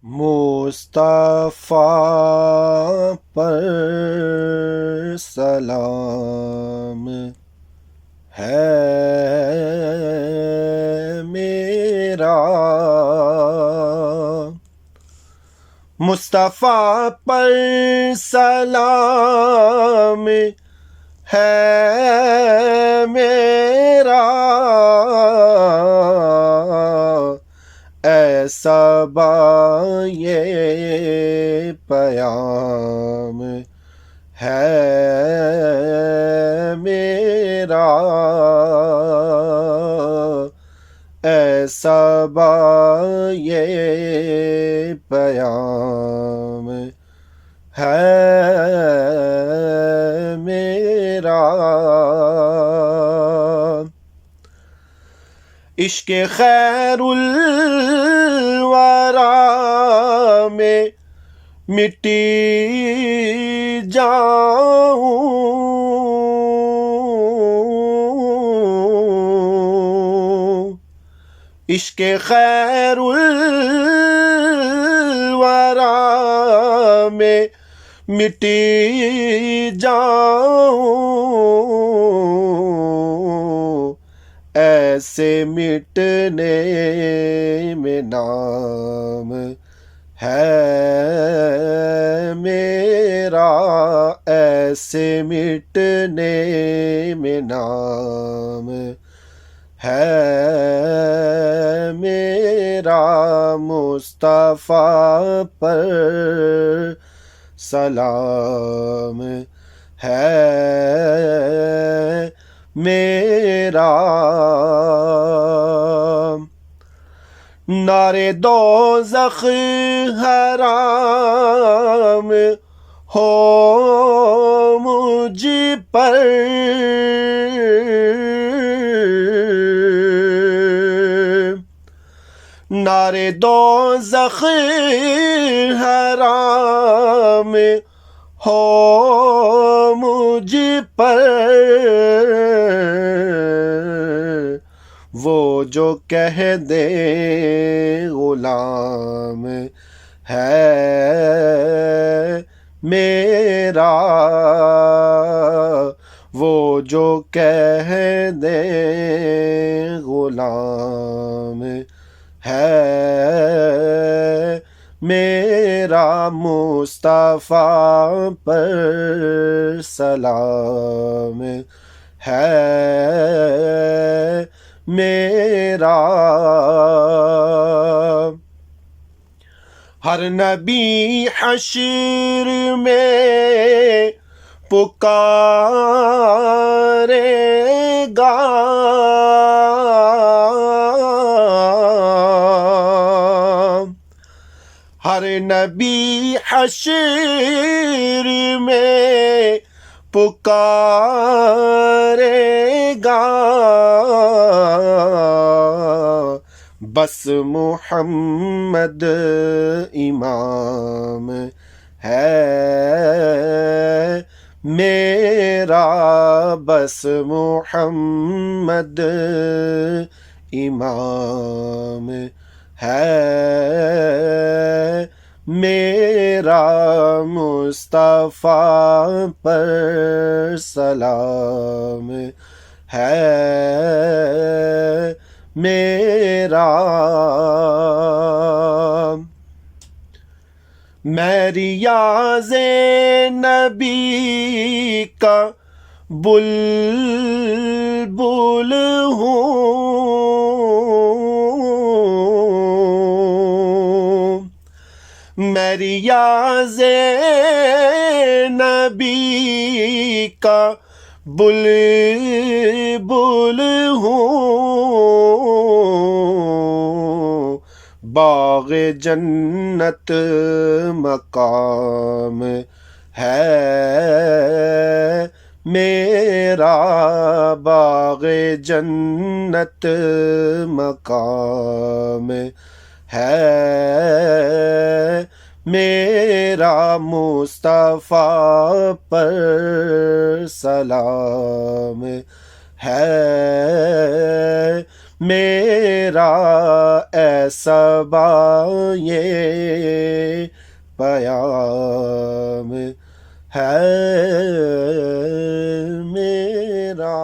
مصطفیٰ پر سلام ہے میرا، مصطفیٰ پر سلام ہے میرا، ایسا یہ پیام ہے میرا، ایسا یہ پیام ہے میرا، عشق خیر الورا میں مٹی جاؤں، عشق خیر الورا میں مٹی جاؤں، ایسے مٹنے میں نام ہے میرا، ایسے مٹنے میں نام ہے میرا، مصطفیٰ پر سلام ہے میرا، نعرے دوزخ حرام ہو مجھ پر، نعرے دوزخ حرام ہو مجھ پر، وہ جو کہہ دے غلام ہے میرا، وہ جو کہہ دے غلام ہے میرا، مصطفیٰ پر سلام ہے میرا، ہر نبی حشر میں پکارے گا، ہر نبی حشر میں پکارے گا، بس محمد امام ہے میرا، بس محمد امام ہے میرا، مصطفیٰ پر سلام ہے میرا، میں ریاض نبی کا بلبل ہوں، میں ریاض نبی کا بلبل ہوں، باغ جنت مقام ہے میرا، باغ جنت مقام ہے میرا، مصطفیٰ پر سلام ہے میرا ایسا با یہ پیام ہے میرا.